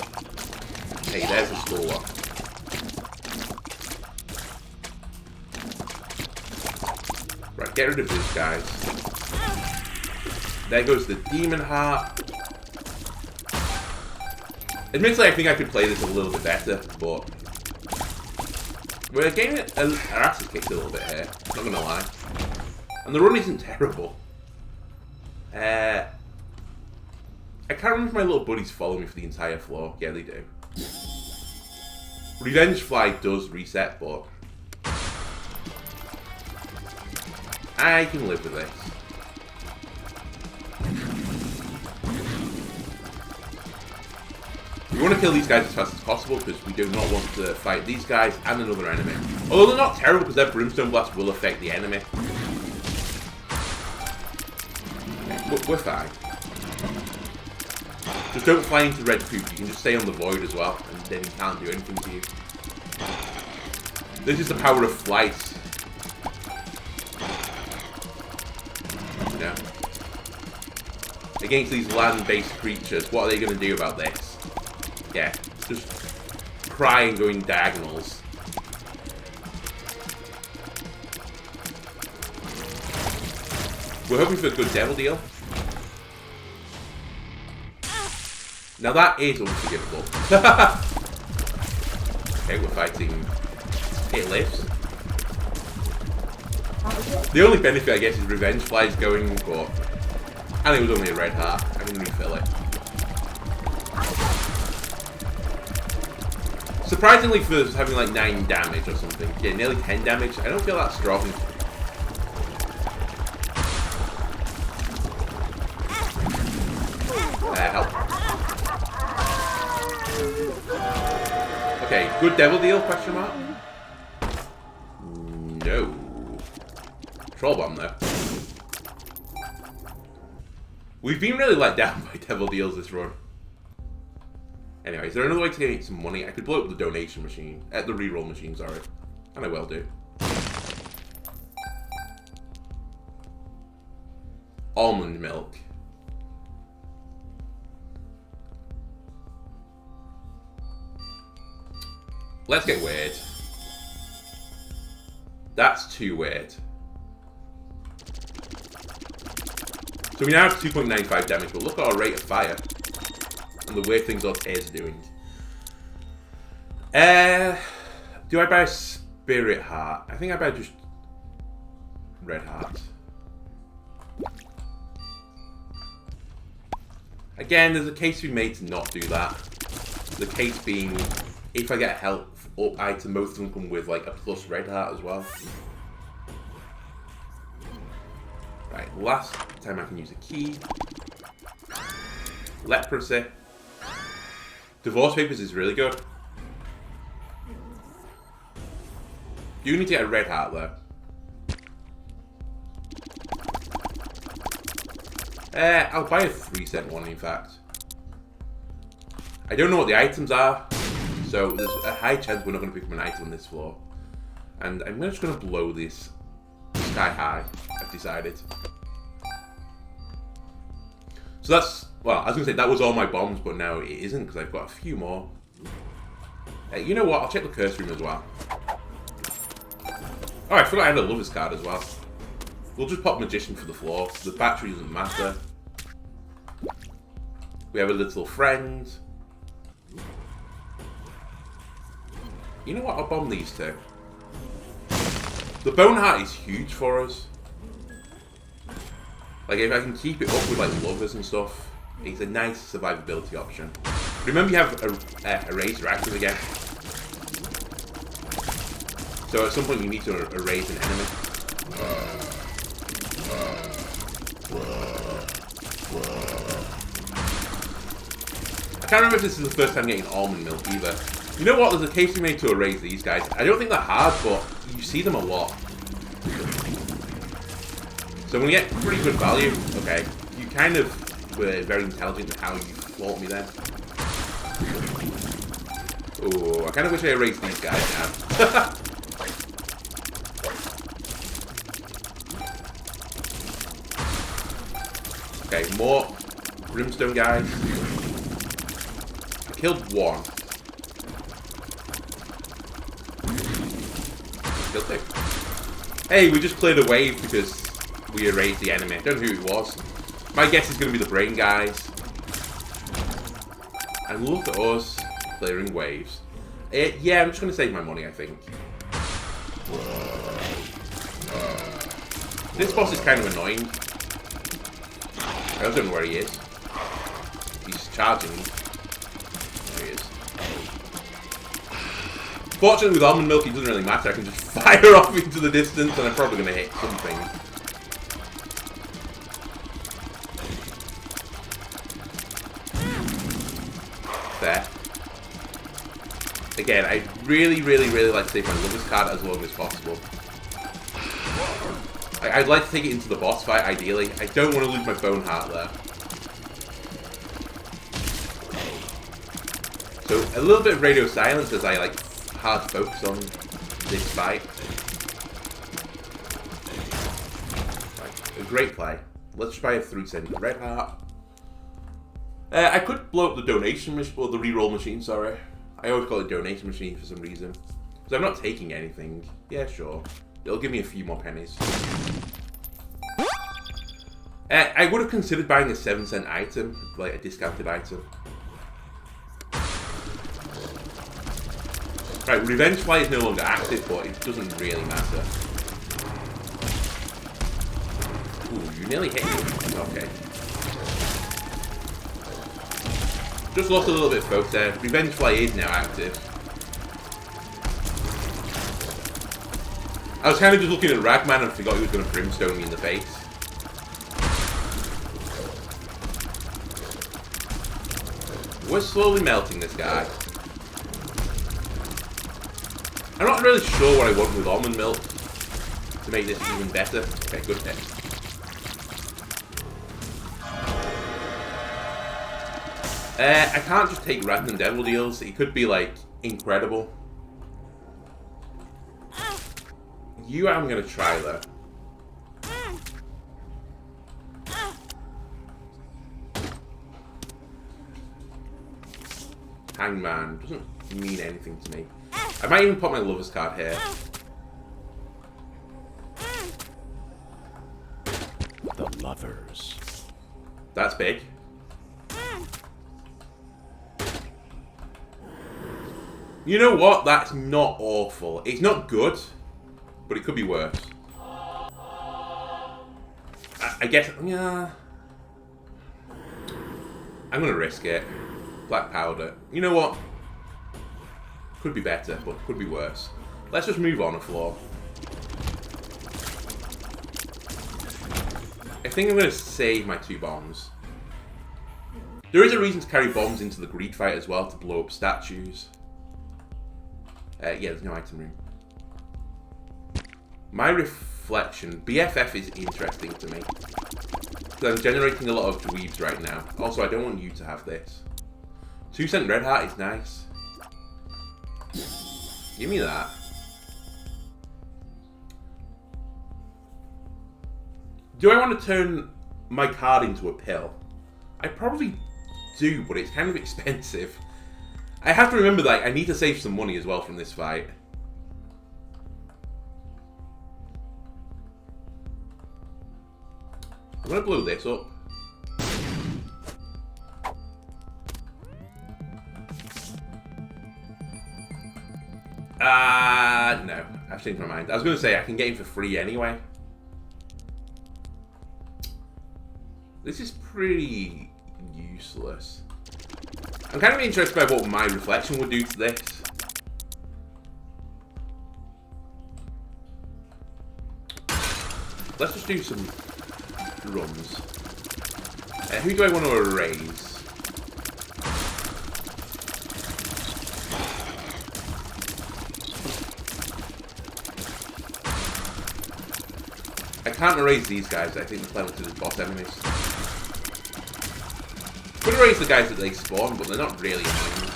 Hey, there's the skull lock. Right, get rid of these guys. There goes the demon heart. Admittedly, I think I could play this a little bit better, but we're getting our asses kicked a little bit here, not gonna lie. And the run isn't terrible. I can't remember if my little buddies follow me for the entire floor. Yeah, they do. Revenge Fly does reset, but I can live with this. We want to kill these guys as fast as possible because we do not want to fight these guys and another enemy. Although they're not terrible because their Brimstone Blast will affect the enemy. Okay, we're fine. Just don't fly into red poop. You can just stay on the void as well, and then he can't do anything to you. This is the power of flight. You know? Against these land-based creatures, what are they going to do about this? Yeah, just cry and going diagonals. We're hoping for a good devil deal. Now that is unforgivable. Okay, we're fighting. It lives. The only benefit, I guess, is Revenge Fly's going, but... And it was only a red heart. I can refill it. Surprisingly for having like 9 damage or something. Yeah, nearly 10 damage. I don't feel that strong. Help. Okay, good devil deal, question mark? No. Troll bomb though. We've been really let down by devil deals this run. Anyway, is there another way to get some money? I could blow up the donation machine. The reroll machine, sorry. And I will do. Almond milk. Let's get weird. That's too weird. So we now have 2.95 damage, but look at our rate of fire. And the weird things our tears are doing. Do I buy a spirit heart? I think I buy just red heart. Again, there's a case to be made to not do that. The case being, if I get a health up item, most of them come with like a plus red heart as well. Right, last time I can use a key. Leprosy. Divorce Papers is really good. You need to get a red heart though. I'll buy a 3-cent one in fact. I don't know what the items are, so there's a high chance we're not going to pick up an item on this floor. And I'm just going to blow this sky high, I've decided. So that's, well, I was going to say that was all my bombs, but now it isn't because I've got a few more. You know what, I'll check the curse room as well. Oh, I forgot I had a Lover's card as well. We'll just pop Magician for the floor. The battery doesn't matter. We have a little friend. You know what? I'll bomb these two. The Bone Heart is huge for us. Like, if I can keep it up with, like, Lovers and stuff, it's a nice survivability option. Remember, you have a Razor active again. So at some point you need to erase an enemy. I can't remember if this is the first time getting almond milk either. You know what? There's a case we made to erase these guys. I don't think they're hard, but you see them a lot. So when you get pretty good value, okay, you kind of were very intelligent in how you fought me then. Oh, I kind of wish I erased these guys now. Okay, more Brimstone guys. I killed one. Killed two. Hey, we just cleared a wave because we erased the enemy. I don't know who it was. My guess is going to be the brain guys. And look at us clearing waves. Yeah, I'm just going to save my money, I think. This boss is kind of annoying. I don't know where he is. He's charging. There he is. Fortunately, with almond milk, it doesn't really matter. I can just fire off into the distance, and I'm probably going to hit something. There. Again, I really, really, really like to save my Lover's card as long as possible. I'd like to take it into the boss fight, ideally. I don't want to lose my Bone Heart there. So, a little bit of radio silence as I, like, hard focus on this fight. Right, a great play. Let's try a 3-cent red heart. I could blow up the donation machine, or the reroll machine, sorry. I always call it donation machine for some reason. Because I'm not taking anything. Yeah, sure. It'll give me a few more pennies. I would have considered buying a 7-cent item, like a discounted item. Right, Revenge Fly is no longer active, but it doesn't really matter. Ooh, you nearly hit me. Okay. Just lost a little bit of focus there. Revenge Fly is now active. I was kind of just looking at Ragman and forgot he was going to Brimstone me in the face. We're slowly melting this guy. I'm not really sure what I want with almond milk to make this even better. Okay, good hit. I can't just take random devil deals. It could be, like, incredible. You I'm going to try, though. Hangman doesn't mean anything to me. I might even put my Lover's card here. The Lovers. That's big. You know what? That's not awful. It's not good, but it could be worse. I guess, yeah. I'm gonna risk it. Black powder. You know what? Could be better, but could be worse. Let's just move on a floor. I think I'm gonna save my 2 bombs. There is a reason to carry bombs into the greed fight as well, to blow up statues. Yeah, there's no item room. My reflection. BFF is interesting to me. Because I'm generating a lot of dweebs right now. Also, I don't want you to have this. 2-cent red heart is nice. Give me that. Do I want to turn my card into a pill? I probably do, but it's kind of expensive. I have to remember that I need to save some money as well from this fight. I'm going to blow this up. No. I've changed my mind. I was going to say I can get him for free anyway. This is pretty useless. I'm kind of interested by what my reflection would do to this. Let's just do some runs. Who do I want to erase? I can't erase these guys. I think they're playing to the boss enemies. Could erase the guys that they spawn, but they're not really annoying.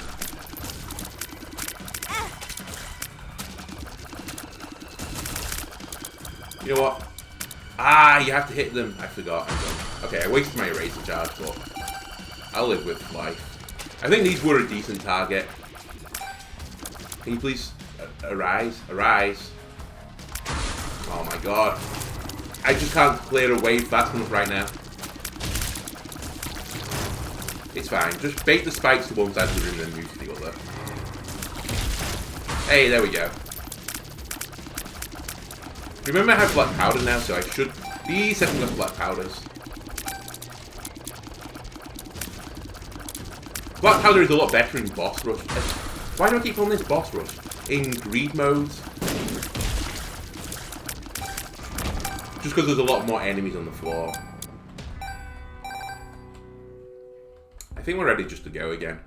You know what? Ah, you have to hit them. I forgot. Okay, I wasted my eraser charge, but I'll live with life. I think these were a decent target. Can you please arise? Arise. Oh my god. I just can't clear a wave fast enough right now. It's fine. Just bait the spikes to one side of the room and then move to the other. Hey, there we go. Remember I have black powder now, so I should be setting up black powders. Black powder is a lot better in boss rush. Why do I keep on this boss rush? In greed modes? Just because there's a lot more enemies on the floor. I think we're ready just to go again.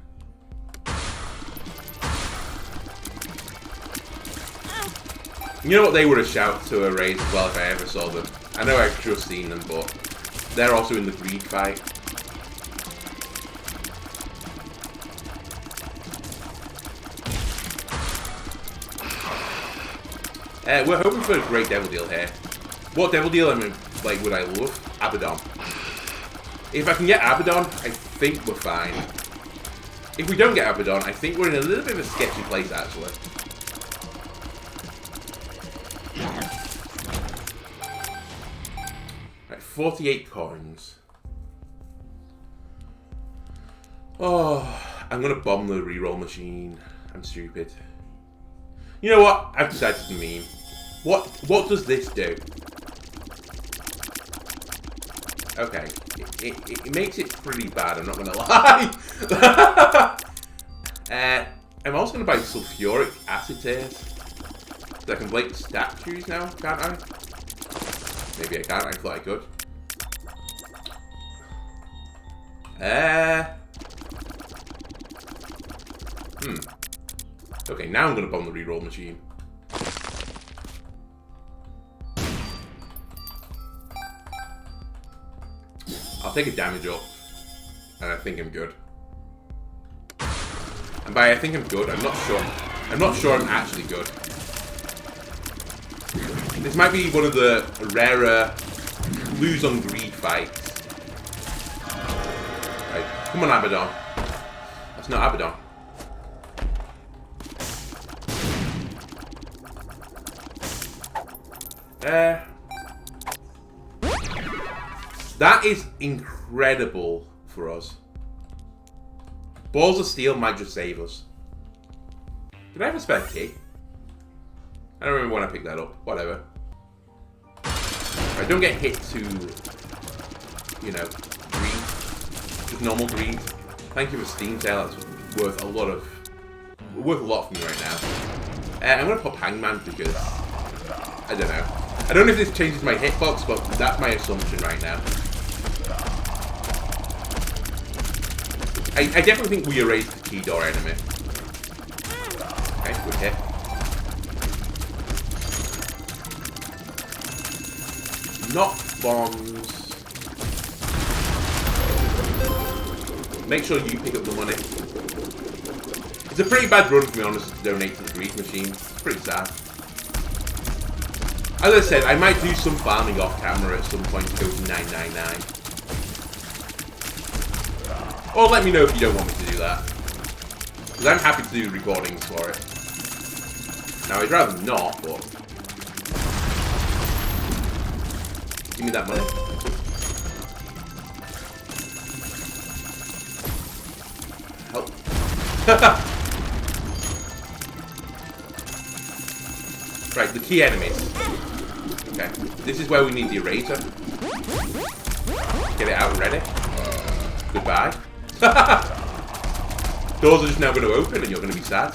You know what? They would have shouted to erase as well if I ever saw them. I know I've just seen them, but they're also in the greed fight. We're hoping for a great devil deal here. What devil deal would I love? Abaddon. If I can get Abaddon, I think we're fine. If we don't get Abaddon, I think we're in a little bit of a sketchy place, actually. Right, 48 coins. Oh, I'm gonna bomb the reroll machine. I'm stupid. You know what? I've decided to meme. What does this do? Okay, it makes it pretty bad, I'm not gonna lie. I'm also gonna buy sulfuric acetate. So I can break statues now, can't I? Maybe I can't, I thought I could. Okay, now I'm gonna bomb the reroll machine. I'll take a damage up, and I think I'm good. And by I think I'm good, I'm not sure. I'm not sure I'm actually good. This might be one of the rarer lose on greed fights. Right, come on, Abaddon. That's not Abaddon. That is incredible for us. Balls of Steel might just save us. Did I have a spare key? I don't remember when I picked that up. Whatever. I don't get hit to, you know, greed. Just normal greed. Thank you for Steam Sale. That's worth a lot for me right now. I'm gonna pop Hangman because I don't know. I don't know if this changes my hitbox, but that's my assumption right now. I definitely think we erased the key door enemy. Okay, good hit. Knock bombs. Make sure you pick up the money. It's a pretty bad run for me, honestly, to donate to the greed machine. It's pretty sad. As I said, I might do some farming off camera at some point to go to 999. Or let me know if you don't want me to do that. Because I'm happy to do recordings for it. Now, I'd rather not, but... Give me that money. Help. Right, the key enemies. Okay, this is where we need the eraser. Get it out and ready. Goodbye. Doors are just now going to open and you're going to be sad.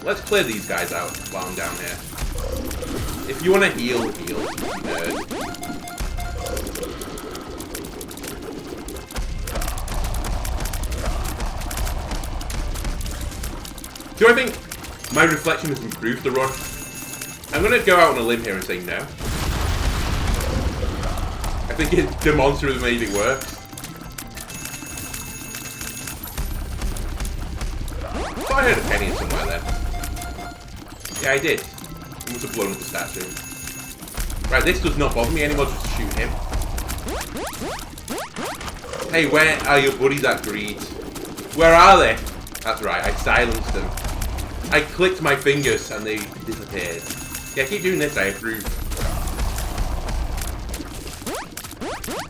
Let's clear these guys out while I'm down here. If you want to heal, heal. Nerd. Do I think my reflection has improved the run? I'm going to go out on a limb here and say no. I think the monster has made it worse. I thought I heard a penny somewhere there. Yeah, I did. I must have blown up the statue. Right, this does not bother me anymore, just shoot him. Hey, where are your buddies at Greed? Where are they? That's right, I silenced them. I clicked my fingers and they disappeared. Yeah, keep doing this, I approve.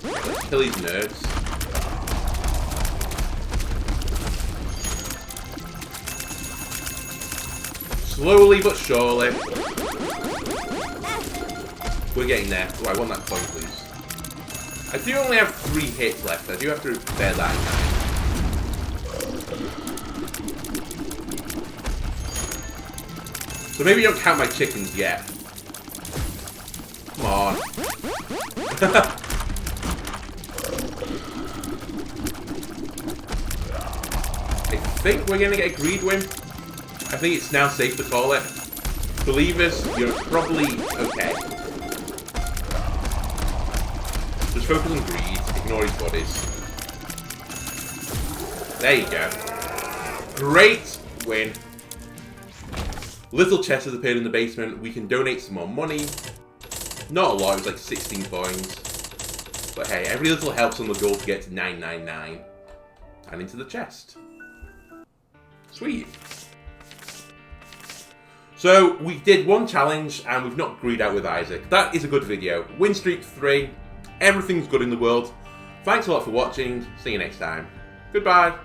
Let's kill these nerds. Slowly but surely. We're getting there. Oh, I want that coin, please. I do only have 3 hits left. I do have to bear that in mind. So maybe don't count my chickens yet. Come on. I think we're going to get a greed win. I think it's now safe to call it. Believers, you're probably okay. Just focus on greed, ignore his bodies. There you go. Great win. Little chest has appeared in the basement. We can donate some more money. Not a lot, it was like 16 coins. But hey, every little helps on the goal to get to 999. And into the chest. Sweet. So, we did one challenge, and we've not agreed out with Isaac. That is a good video. Win streak 3. Everything's good in the world. Thanks a lot for watching. See you next time. Goodbye.